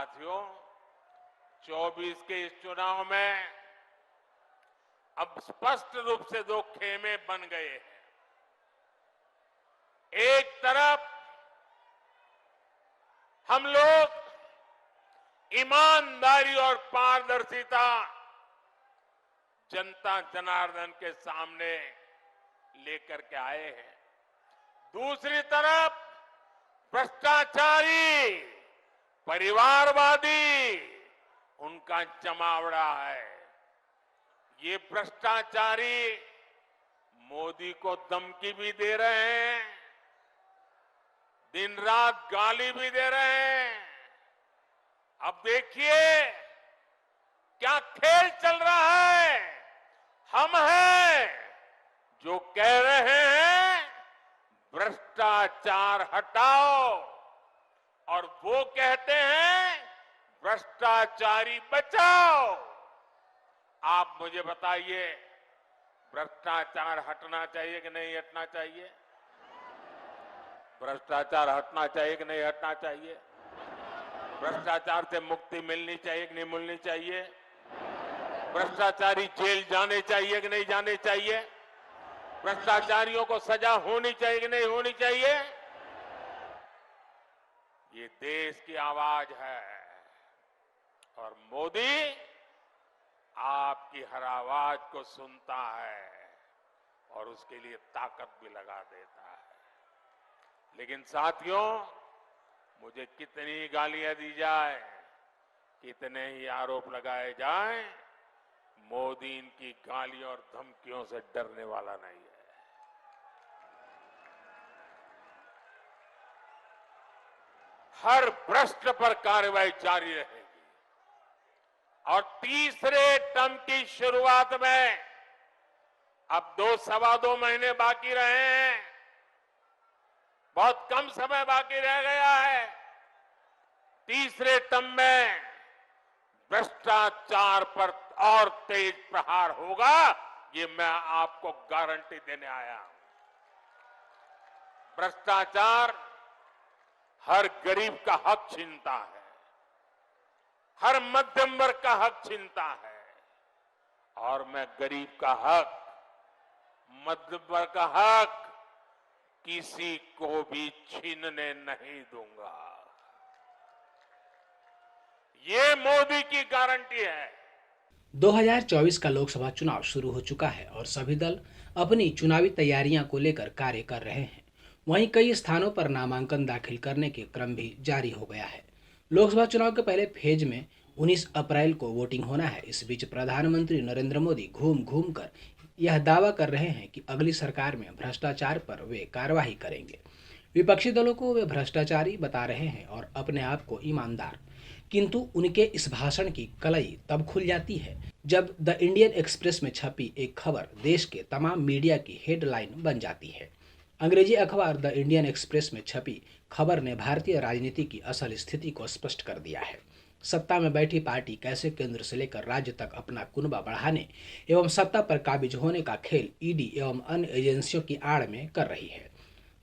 साथियों, 24 के इस चुनाव में अब स्पष्ट रूप से दो खेमे बन गए हैं। एक तरफ हम लोग ईमानदारी और पारदर्शिता जनता जनार्दन के सामने लेकर के आए हैं। दूसरी तरफ भ्रष्टाचारी, परिवारवादी उनका जमावड़ा है। ये भ्रष्टाचारी मोदी को धमकी भी दे रहे हैं, दिन रात गाली भी दे रहे हैं। अब देखिए क्या खेल चल रहा है। हम हैं जो कह रहे हैं भ्रष्टाचार हटाओ, और वो कहते हैं भ्रष्टाचारी बचाओ। आप मुझे बताइए, भ्रष्टाचार हटना चाहिए कि नहीं हटना चाहिए? भ्रष्टाचार हटना चाहिए कि नहीं हटना चाहिए? भ्रष्टाचार से मुक्ति मिलनी चाहिए कि नहीं मिलनी चाहिए? भ्रष्टाचारी जेल जाने चाहिए कि नहीं जाने चाहिए? भ्रष्टाचारियों को सजा होनी चाहिए कि नहीं होनी चाहिए? ये देश की आवाज है और मोदी आपकी हर आवाज को सुनता है और उसके लिए ताकत भी लगा देता है। लेकिन साथियों, मुझे कितनी गालियां दी जाए, कितने ही आरोप लगाए जाएं, मोदी इनकी गालियों और धमकियों से डरने वाला नहीं है। हर भ्रष्ट पर कार्रवाई जारी रहेगी और तीसरे टर्म की शुरुआत में अब 2-2.25 महीने बाकी रहे हैं। बहुत कम समय बाकी रह गया है। तीसरे टर्म में भ्रष्टाचार पर और तेज प्रहार होगा, ये मैं आपको गारंटी देने आया हूं। भ्रष्टाचार हर गरीब का हक छीनता है, हर मध्यम वर्ग का हक छीनता है, और मैं गरीब का हक, मध्यम वर्ग का हक किसी को भी छीनने नहीं दूंगा। ये मोदी की गारंटी है। 2024 का लोकसभा चुनाव शुरू हो चुका है और सभी दल अपनी चुनावी तैयारियां को लेकर कार्य कर रहे हैं। वहीं कई स्थानों पर नामांकन दाखिल करने के क्रम भी जारी हो गया है। लोकसभा चुनाव के पहले फेज में 19 अप्रैल को वोटिंग होना है। इस बीच प्रधानमंत्री नरेंद्र मोदी घूम घूम कर यह दावा कर रहे हैं कि अगली सरकार में भ्रष्टाचार पर वे कार्रवाई करेंगे। विपक्षी दलों को वे भ्रष्टाचारी बता रहे हैं और अपने आप को ईमानदार, किंतु उनके इस भाषण की कलई तब खुल जाती है जब द इंडियन एक्सप्रेस में छपी एक खबर देश के तमाम मीडिया की हेडलाइन बन जाती है। अंग्रेजी अखबार द इंडियन एक्सप्रेस में छपी खबर ने भारतीय राजनीति की असल स्थिति को स्पष्ट कर दिया है। सत्ता में बैठी पार्टी कैसे केंद्र से लेकर राज्य तक अपना कुनबा बढ़ाने एवं सत्ता पर काबिज होने का खेल ईडी एवं अन्य एजेंसियों की आड़ में कर रही है।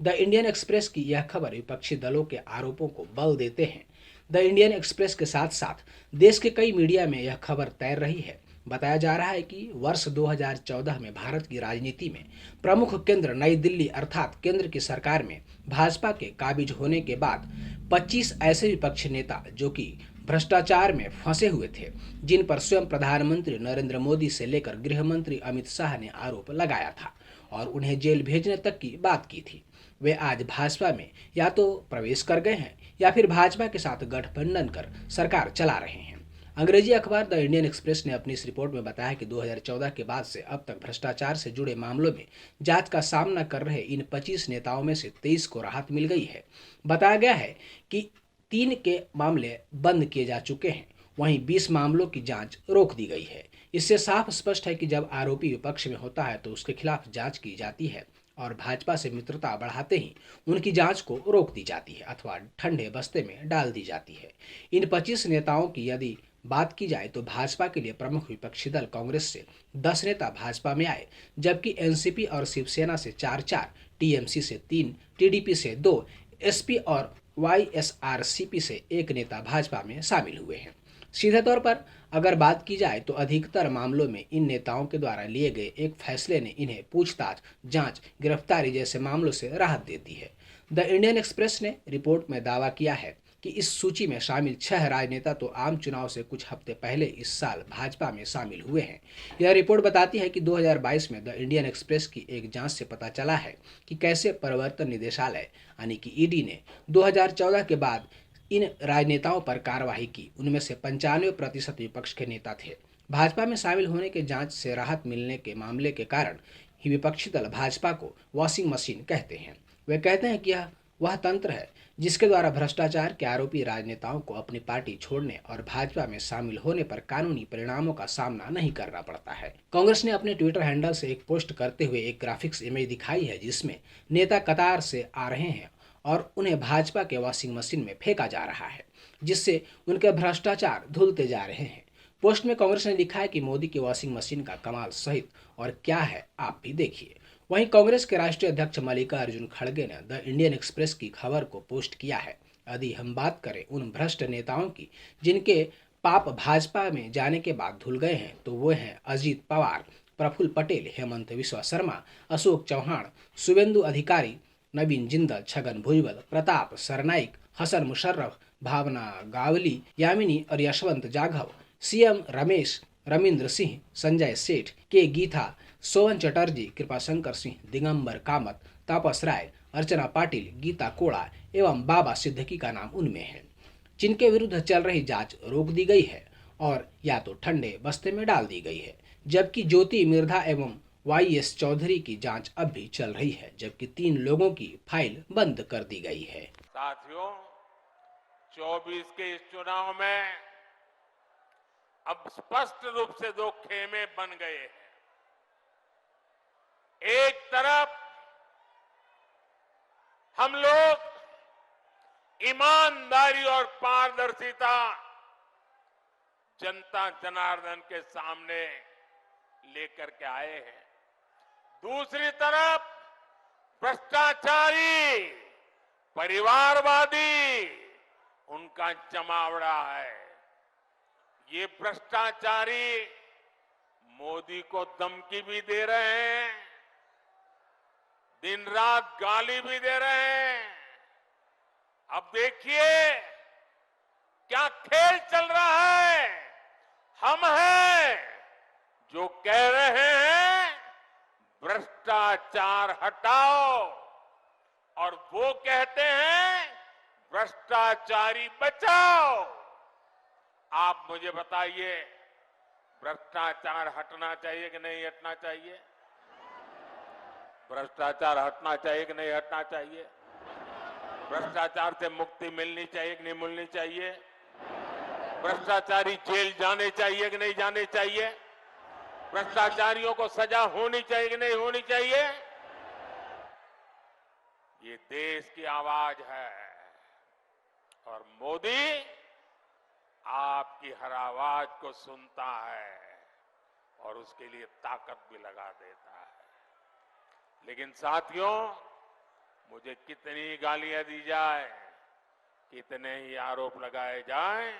द इंडियन एक्सप्रेस की यह खबर विपक्षी दलों के आरोपों को बल देते हैं। द इंडियन एक्सप्रेस के साथ साथ देश के कई मीडिया में यह खबर तैर रही है। बताया जा रहा है कि वर्ष 2014 में भारत की राजनीति में प्रमुख केंद्र नई दिल्ली अर्थात केंद्र की सरकार में भाजपा के काबिज होने के बाद 25 ऐसे विपक्षी नेता जो कि भ्रष्टाचार में फंसे हुए थे, जिन पर स्वयं प्रधानमंत्री नरेंद्र मोदी से लेकर गृह मंत्री अमित शाह ने आरोप लगाया था और उन्हें जेल भेजने तक की बात की थी, वे आज भाजपा में या तो प्रवेश कर गए हैं या फिर भाजपा के साथ गठबंधन कर सरकार चला रहे हैं। अंग्रेजी अखबार द इंडियन एक्सप्रेस ने अपनी इस रिपोर्ट में बताया कि 2014 के बाद से अब तक भ्रष्टाचार से जुड़े मामलों में जांच का सामना कर रहे इन 25 नेताओं में से 23 को राहत मिल गई है। बताया गया है कि 3 के मामले बंद किए जा चुके हैं, वहीं 20 मामलों की जांच रोक दी गई है। इससे साफ स्पष्ट है कि जब आरोपी विपक्ष में होता है तो उसके खिलाफ जांच की जाती है और भाजपा से मित्रता बढ़ाते ही उनकी जांच को रोक दी जाती है अथवा ठंडे बस्ते में डाल दी जाती है। इन 25 नेताओं की यदि बात की जाए तो भाजपा के लिए प्रमुख विपक्षी दल कांग्रेस से 10 नेता भाजपा में आए, जबकि एनसीपी और शिवसेना से 4-4, टीएमसी से 3, टीडीपी से 2, एसपी और YSRCP से एक नेता भाजपा में शामिल हुए हैं। सीधे तौर पर अगर बात की जाए तो अधिकतर मामलों में इन नेताओं के द्वारा लिए गए एक फैसले ने इन्हें पूछताछ, जांच, गिरफ्तारी जैसे मामलों से राहत देती है। द इंडियन एक्सप्रेस ने रिपोर्ट में दावा किया है कि इस सूची में शामिल 6 राजनेता तो आम चुनाव से कुछ हफ्ते पहले इस साल भाजपा में शामिल हुए हैं। यह रिपोर्ट बताती है कि 2022 में द इंडियन एक्सप्रेस की एक जांच से पता चला है कि कैसे प्रवर्तन निदेशालय यानी कि ईडी ने 2014 के बाद इन राजनेताओं पर कार्रवाई की। उनमें से 95% विपक्ष के नेता थे। भाजपा में शामिल होने के जांच से राहत मिलने के मामले के कारण ही विपक्षी दल भाजपा को वॉशिंग मशीन कहते हैं। वे कहते हैं कि यह वह तंत्र है जिसके द्वारा भ्रष्टाचार के आरोपी राजनेताओं को अपनी पार्टी छोड़ने और भाजपा में शामिल होने पर कानूनी परिणामों का सामना नहीं करना पड़ता है। कांग्रेस ने अपने ट्विटर हैंडल से एक पोस्ट करते हुए एक ग्राफिक्स इमेज दिखाई है जिसमें नेता कतार से आ रहे हैं और उन्हें भाजपा के वॉशिंग मशीन में फेंका जा रहा है, जिससे उनके भ्रष्टाचार धुलते जा रहे हैं। पोस्ट में कांग्रेस ने लिखा है कि मोदी की वॉशिंग मशीन का कमाल सहित और क्या है आप भी देखिए। वहीं कांग्रेस के राष्ट्रीय अध्यक्ष मल्लिकार्जुन खड़गे ने द इंडियन एक्सप्रेस की खबर को पोस्ट किया है। यदि हम बात करें उन भ्रष्ट नेताओं की जिनके पाप भाजपा में जाने के बाद धुल गए हैं तो वो हैं अजीत पवार, प्रफुल्ल पटेल, हेमंत बिस्वा शर्मा, अशोक चौहान, शुभेंदु अधिकारी, नवीन जिंदल, छगन भुजबल, प्रताप सरनाइक, हसन मुशर्रफ, भावना गावली, यामिनी और यशवंत जाघव, सीएम रमेश, रविंद्र सिंह, संजय सेठ, के गीता, सोवन चटर्जी, कृपाशंकर सिंह, दिगंबर कामत, तापस राय, अर्चना पाटिल, गीता कोड़ा एवं बाबा सिद्दीकी का नाम उनमें है, जिनके विरुद्ध चल रही जांच रोक दी गई है और या तो ठंडे बस्ते में डाल दी गई है। जबकि ज्योति मिर्धा एवं YS चौधरी की जांच अब भी चल रही है, जबकि 3 लोगों की फाइल बंद कर दी गई है। साथियों, 24 के इस चुनाव में अब स्पष्ट रूप से 2 खेमे बन गए हैं। एक तरफ हम लोग ईमानदारी और पारदर्शिता जनता जनार्दन के सामने लेकर के आए हैं। दूसरी तरफ भ्रष्टाचारी, परिवारवादी उनका जमावड़ा है। ये भ्रष्टाचारी मोदी को धमकी भी दे रहे हैं, दिन रात गाली भी दे रहे हैं। अब देखिए क्या खेल चल रहा है। हम हैं जो कह रहे हैं भ्रष्टाचार हटाओ और वो कहते हैं भ्रष्टाचारी बचाओ। आप मुझे बताइए, भ्रष्टाचार हटना चाहिए कि नहीं हटना चाहिए? भ्रष्टाचार हटना चाहिए कि नहीं हटना चाहिए? भ्रष्टाचार से मुक्ति मिलनी चाहिए कि नहीं मिलनी चाहिए? भ्रष्टाचारी जेल जाने चाहिए कि नहीं जाने चाहिए? भ्रष्टाचारियों को सजा होनी चाहिए कि नहीं होनी चाहिए? ये देश की आवाज है और मोदी आपकी हर आवाज को सुनता है और उसके लिए ताकत भी लगा देता है। लेकिन साथियों, मुझे कितनी गालियां दी जाए, कितने ही आरोप लगाए जाएं,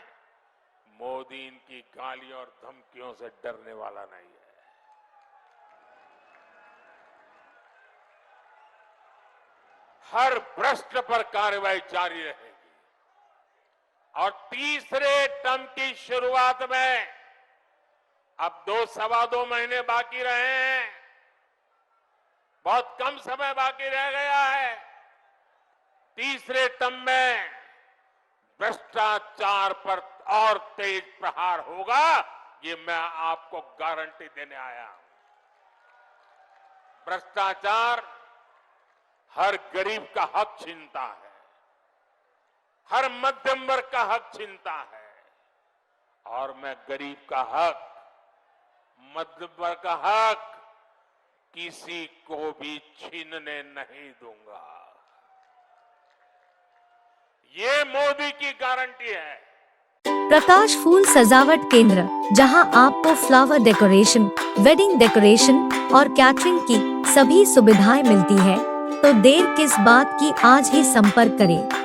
मोदी इनकी गालियों और धमकियों से डरने वाला नहीं है। हर भ्रष्ट पर कार्रवाई जारी रहेगी और तीसरे टर्म की शुरुआत में अब 2-2.25 महीने बाकी रहे हैं, बहुत कम समय बाकी रह गया है। तीसरे टर्म में भ्रष्टाचार पर और तेज प्रहार होगा, ये मैं आपको गारंटी देने आया हूं। भ्रष्टाचार हर गरीब का हक छीनता है, हर मध्यम वर्ग का हक छीनता है और मैं गरीब का हक, मध्यम वर्ग का हक किसी को भी छीनने नहीं दूंगा। ये मोदी की गारंटी है। प्रकाश फूल सजावट केंद्र, जहां आपको फ्लावर डेकोरेशन, वेडिंग डेकोरेशन और कैटरिंग की सभी सुविधाएं मिलती है, तो देर किस बात की, आज ही संपर्क करें।